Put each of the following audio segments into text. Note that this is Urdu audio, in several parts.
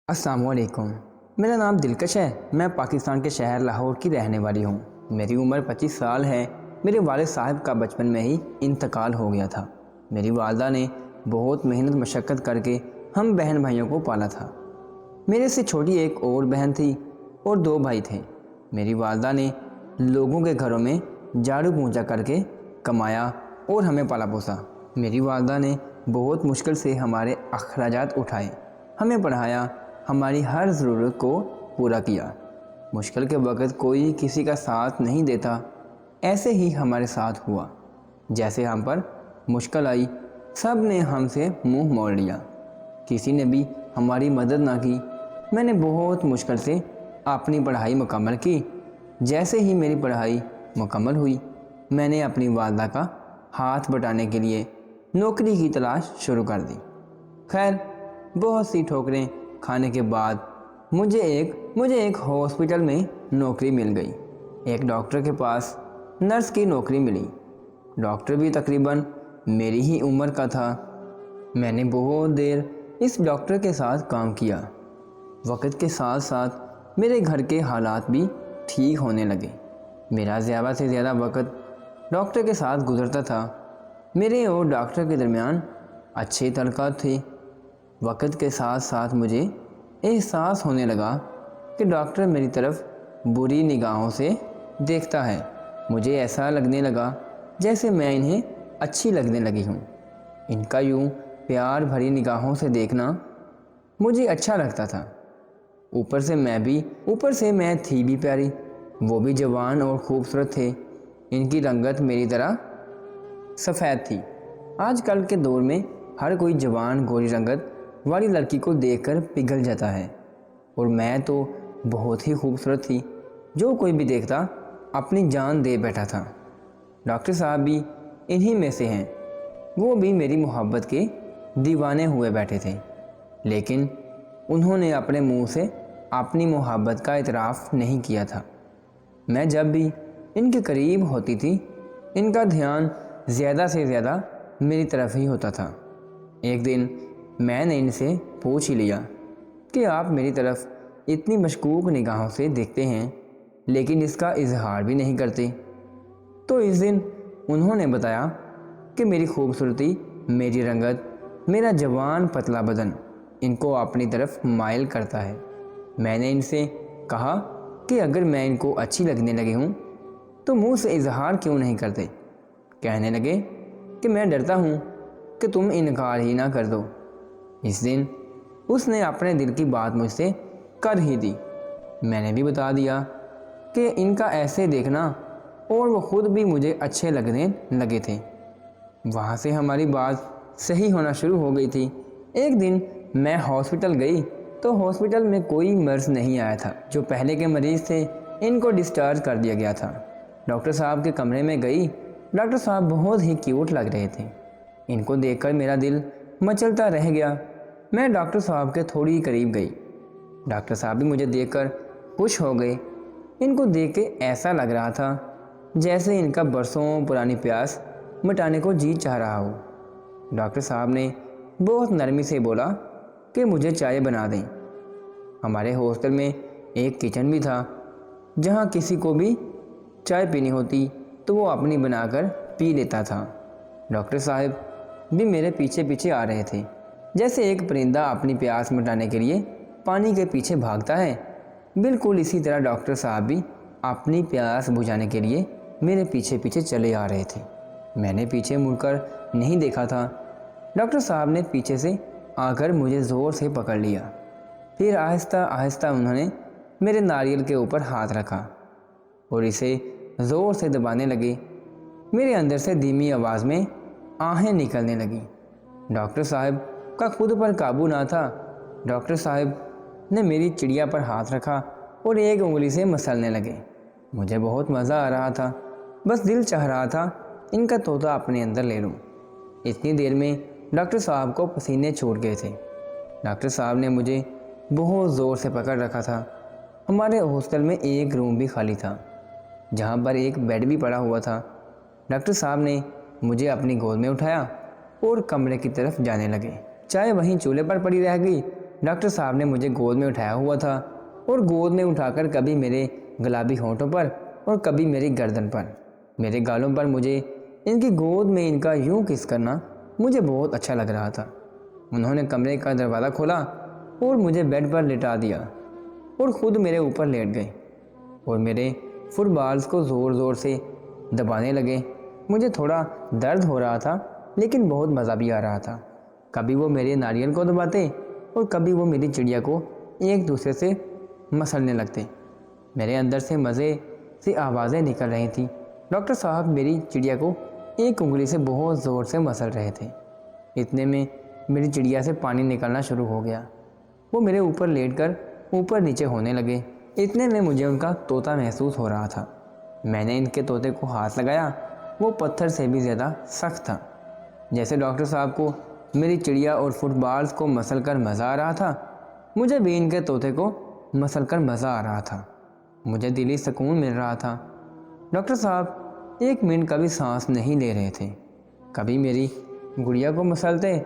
السلام علیکم۔ میرا نام دلکش ہے۔ میں پاکستان کے شہر لاہور کی رہنے والی ہوں۔ میری عمر 25 سال ہے۔ میرے والد صاحب کا بچپن میں ہی انتقال ہو گیا تھا۔ میری والدہ نے بہت محنت مشقت کر کے ہم بہن بھائیوں کو پالا تھا۔ میرے سے چھوٹی ایک اور بہن تھی اور 2 بھائی تھے۔ میری والدہ نے لوگوں کے گھروں میں جھاڑو پونچھا کر کے کمایا اور ہمیں پالا پوسا۔ میری والدہ نے بہت مشکل سے ہمارے اخراجات اٹھائے، ہمیں پڑھایا، ہماری ہر ضرورت کو پورا کیا۔ مشکل کے وقت کوئی کسی کا ساتھ نہیں دیتا، ایسے ہی ہمارے ساتھ ہوا۔ جیسے ہم پر مشکل آئی، سب نے ہم سے منہ موڑ لیا، کسی نے بھی ہماری مدد نہ کی۔ میں نے بہت مشکل سے اپنی پڑھائی مکمل کی۔ جیسے ہی میری پڑھائی مکمل ہوئی، میں نے اپنی والدہ کا ہاتھ بٹانے کے لیے نوکری کی تلاش شروع کر دی۔ خیر، بہت سی ٹھوکریں کھانے کے بعد مجھے ایک ہاسپٹل میں نوکری مل گئی۔ ایک ڈاکٹر کے پاس نرس کی نوکری ملی۔ ڈاکٹر بھی تقریباً میری ہی عمر کا تھا۔ میں نے بہت دیر اس ڈاکٹر کے ساتھ کام کیا۔ وقت کے ساتھ ساتھ میرے گھر کے حالات بھی ٹھیک ہونے لگے۔ میرا زیادہ سے زیادہ وقت ڈاکٹر کے ساتھ گزرتا تھا۔ میرے اور ڈاکٹر کے درمیان اچھے تعلقات تھے۔ وقت کے ساتھ ساتھ مجھے احساس ہونے لگا کہ ڈاکٹر میری طرف بری نگاہوں سے دیکھتا ہے۔ مجھے ایسا لگنے لگا جیسے میں انہیں اچھی لگنے لگی ہوں۔ ان کا یوں پیار بھری نگاہوں سے دیکھنا مجھے اچھا لگتا تھا۔ اوپر سے میں تھی بھی پیاری، وہ بھی جوان اور خوبصورت تھے۔ ان کی رنگت میری طرح سفید تھی۔ آج کل کے دور میں ہر کوئی جوان گوری رنگت والی لڑکی کو دیکھ کر پگھل جاتا ہے، اور میں تو بہت ہی خوبصورت تھی۔ جو کوئی بھی دیکھتا اپنی جان دے بیٹھا تھا۔ ڈاکٹر صاحب بھی انہی میں سے ہیں۔ وہ بھی میری محبت کے دیوانے ہوئے بیٹھے تھے، لیکن انہوں نے اپنے منہ سے اپنی محبت کا اعتراف نہیں کیا تھا۔ میں جب بھی ان کے قریب ہوتی تھی، ان کا دھیان زیادہ سے زیادہ میری طرف ہی ہوتا تھا۔ ایک دن میں نے ان سے پوچھ ہی لیا کہ آپ میری طرف اتنی مشکوک نگاہوں سے دیکھتے ہیں، لیکن اس کا اظہار بھی نہیں کرتے۔ تو اس دن انہوں نے بتایا کہ میری خوبصورتی، میری رنگت، میرا جوان پتلا بدن ان کو اپنی طرف مائل کرتا ہے۔ میں نے ان سے کہا کہ اگر میں ان کو اچھی لگنے لگی ہوں تو منہ سے اظہار کیوں نہیں کرتے؟ کہنے لگے کہ میں ڈرتا ہوں کہ تم انکار ہی نہ کر دو۔ اس دن اس نے اپنے دل کی بات مجھ سے کر ہی دی۔ میں نے بھی بتا دیا کہ ان کا ایسے دیکھنا اور وہ خود بھی مجھے اچھے لگنے لگے تھے۔ وہاں سے ہماری بات صحیح ہونا شروع ہو گئی تھی۔ ایک دن میں ہاسپٹل گئی تو ہاسپٹل میں کوئی مرض نہیں آیا تھا۔ جو پہلے کے مریض تھے ان کو ڈسچارج کر دیا گیا تھا۔ ڈاکٹر صاحب کے کمرے میں گئی۔ ڈاکٹر صاحب بہت ہی کیوٹ لگ رہے تھے۔ ان کو دیکھ کر میرا دل مچلتا رہ گیا۔ میں ڈاکٹر صاحب کے تھوڑی قریب گئی۔ ڈاکٹر صاحب بھی مجھے دیکھ کر خوش ہو گئے۔ ان کو دیکھ کے ایسا لگ رہا تھا جیسے ان کا برسوں پرانی پیاس مٹانے کو جی چاہ رہا ہو۔ ڈاکٹر صاحب نے بہت نرمی سے بولا کہ مجھے چائے بنا دیں۔ ہمارے ہاسٹل میں ایک کچن بھی تھا، جہاں کسی کو بھی چائے پینی ہوتی تو وہ اپنی بنا کر پی لیتا تھا۔ ڈاکٹر صاحب بھی میرے پیچھے پیچھے آ رہے تھے، جیسے ایک پرندہ اپنی پیاس مٹانے کے لیے پانی کے پیچھے بھاگتا ہے۔ بالکل اسی طرح ڈاکٹر صاحب بھی اپنی پیاس بجھانے کے لیے میرے پیچھے پیچھے چلے آ رہے تھے۔ میں نے پیچھے مڑ کر نہیں دیکھا تھا۔ ڈاکٹر صاحب نے پیچھے سے آ کر مجھے زور سے پکڑ لیا۔ پھر آہستہ آہستہ انہوں نے میرے ناریل کے اوپر ہاتھ رکھا اور اسے زور سے دبانے لگے۔ میرے اندر سے دھیمی آواز میں آہیں نکلنے لگیں۔ ڈاکٹر صاحب کا خود پر قابو نہ تھا۔ ڈاکٹر صاحب نے میری چڑیا پر ہاتھ رکھا اور ایک انگلی سے مسلنے لگے۔ مجھے بہت مزہ آ رہا تھا، بس دل چاہ رہا تھا ان کا طوطا اپنے اندر لے لوں۔ اتنی دیر میں ڈاکٹر صاحب کو پسینے چھوٹ گئے تھے۔ ڈاکٹر صاحب نے مجھے بہت زور سے پکڑ رکھا تھا۔ ہمارے ہاسٹل میں ایک روم بھی خالی تھا، جہاں پر ایک بیڈ بھی پڑا ہوا تھا۔ ڈاکٹر صاحب نے مجھے اپنی گود میں اٹھایا اور کمرے کی طرف جانے لگے۔ چائے وہیں چولہے پر پڑی رہ گئی ڈاکٹر صاحب نے مجھے گود میں اٹھایا ہوا تھا اور گود میں اٹھا کر کبھی میرے گلابی ہونٹوں پر اور کبھی میری گردن پر، میرے گالوں پر مجھے ان کی گود میں ان کا یوں کس کرنا مجھے بہت اچھا لگ رہا تھا۔ انہوں نے کمرے کا دروازہ کھولا اور مجھے بیڈ پر لٹا دیا اور خود میرے اوپر لیٹ گئے اور میرے فٹ بالز کو زور زور سے دبانے لگے۔ مجھے تھوڑا درد ہو رہا تھا لیکن بہت مزہ بھی آ رہا تھا۔ کبھی وہ میرے ناریل کو دباتے اور کبھی وہ میری چڑیا کو ایک دوسرے سے مسلنے لگتے۔ میرے اندر سے مزے سے آوازیں نکل رہی تھیں۔ ڈاکٹر صاحب میری چڑیا کو ایک انگلی سے بہت زور سے مسل رہے تھے۔ اتنے میں میری چڑیا سے پانی نکلنا شروع ہو گیا۔ وہ میرے اوپر لیٹ کر اوپر نیچے ہونے لگے۔ اتنے میں مجھے ان کا طوطا محسوس ہو رہا تھا۔ میں نے ان کے طوطے کو ہاتھ لگایا، وہ پتھر سے بھی زیادہ سخت تھا۔ جیسے ڈاکٹر صاحب کو میری چڑیا اور فٹ بالز کو مسل کر مزہ آ رہا تھا، مجھے بھی ان کے طوطے کو مسل کر مزہ آ رہا تھا۔ مجھے دلی سکون مل رہا تھا۔ ڈاکٹر صاحب ایک منٹ کا بھی سانس نہیں لے رہے تھے۔ کبھی میری گڑیا کو مسلتے،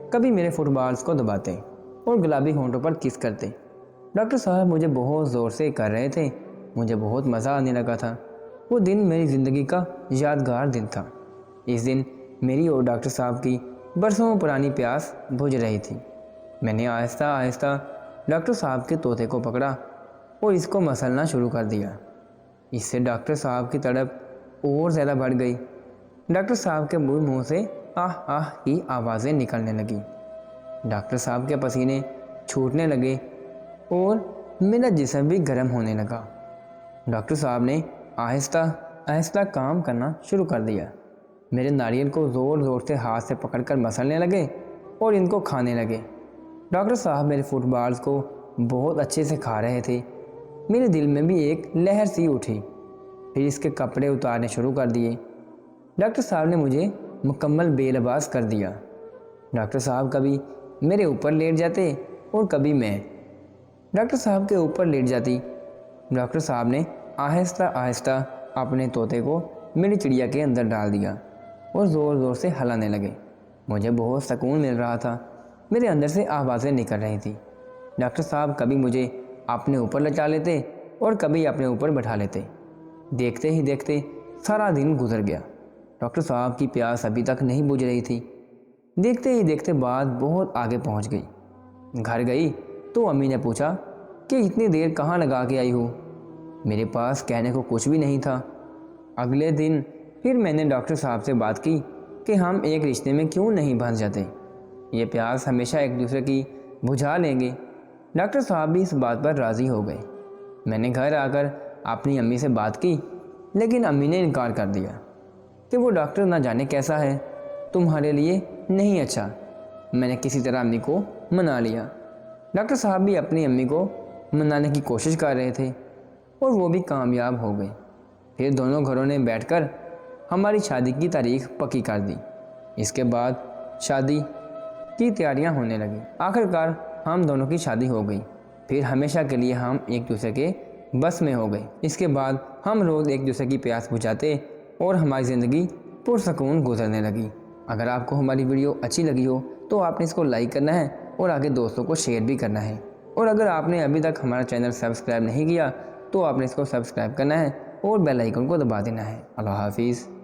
کبھی میرے فٹ بالز کو دباتے اور گلابی ہونٹوں پر کس کرتے۔ ڈاکٹر صاحب مجھے بہت زور سے کر رہے تھے۔ مجھے بہت مزہ آنے لگا تھا۔ وہ دن میری زندگی کا یادگار دن تھا۔ اس دن میری اور ڈاکٹر صاحب کی برسوں پرانی پیاس بجھ رہی تھی۔ میں نے آہستہ آہستہ ڈاکٹر صاحب کے طوطے کو پکڑا اور اس کو مسلنا شروع کر دیا۔ اس سے ڈاکٹر صاحب کی تڑپ اور زیادہ بڑھ گئی۔ ڈاکٹر صاحب کے منہ سے آہ آہ کی آوازیں نکلنے لگیں۔ ڈاکٹر صاحب کے پسینے چھوٹنے لگے اور میرا جسم بھی گرم ہونے لگا۔ ڈاکٹر صاحب نے آہستہ آہستہ کام کرنا شروع کر دیا۔ میرے ناریل کو زور زور سے ہاتھ سے پکڑ کر مسلنے لگے اور ان کو کھانے لگے۔ ڈاکٹر صاحب میرے فٹ بالز کو بہت اچھے سے کھا رہے تھے۔ میرے دل میں بھی ایک لہر سی اٹھی۔ پھر اس کے کپڑے اتارنے شروع کر دیے۔ ڈاکٹر صاحب نے مجھے مکمل بے لباس کر دیا۔ ڈاکٹر صاحب کبھی میرے اوپر لیٹ جاتے اور کبھی میں ڈاکٹر صاحب کے اوپر لیٹ جاتی۔ ڈاکٹر صاحب نے آہستہ آہستہ اپنے طوطے کو میری چڑیا کے اندر ڈال دیا اور زور زور سے ہلانے لگے۔ مجھے بہت سکون مل رہا تھا۔ میرے اندر سے آوازیں نکل رہی تھیں۔ ڈاکٹر صاحب کبھی مجھے اپنے اوپر لٹا لیتے اور کبھی اپنے اوپر بٹھا لیتے۔ دیکھتے ہی دیکھتے سارا دن گزر گیا۔ ڈاکٹر صاحب کی پیاس ابھی تک نہیں بجھ رہی تھی۔ دیکھتے ہی دیکھتے بات بہت آگے پہنچ گئی۔ گھر گئی تو امی نے پوچھا کہ اتنی دیر کہاں لگا کے آئی ہو؟ میرے پاس کہنے کو کچھ بھی نہیں تھا۔ اگلے دن پھر میں نے ڈاکٹر صاحب سے بات کی کہ ہم ایک رشتے میں کیوں نہیں بھنس جاتے، یہ پیاس ہمیشہ ایک دوسرے کی بجھا لیں گے۔ ڈاکٹر صاحب بھی اس بات پر راضی ہو گئے۔ میں نے گھر آ کر اپنی امی سے بات کی لیکن امی نے انکار کر دیا کہ وہ ڈاکٹر نہ جانے کیسا ہے، تمہارے لیے نہیں اچھا۔ میں نے کسی طرح امی کو منا لیا۔ ڈاکٹر صاحب بھی اپنی امی کو منانے کی کوشش کر رہے تھے اور وہ بھی کامیاب ہو گئے۔ پھر دونوں گھروں نے بیٹھ کر ہماری شادی کی تاریخ پکی کر دی۔ اس کے بعد شادی کی تیاریاں ہونے لگیں۔ آخرکار ہم دونوں کی شادی ہو گئی۔ پھر ہمیشہ کے لیے ہم ایک دوسرے کے بس میں ہو گئے۔ اس کے بعد ہم روز ایک دوسرے کی پیاس بجھاتے اور ہماری زندگی پرسکون گزرنے لگی۔ اگر آپ کو ہماری ویڈیو اچھی لگی ہو تو آپ نے اس کو لائک کرنا ہے اور آگے دوستوں کو شیئر بھی کرنا ہے۔ اور اگر آپ نے ابھی تک ہمارا چینل سبسکرائب نہیں کیا تو آپ نے اس کو سبسکرائب کرنا ہے اور بیل آئیکن کو دبا دینا ہے۔ اللہ حافظ۔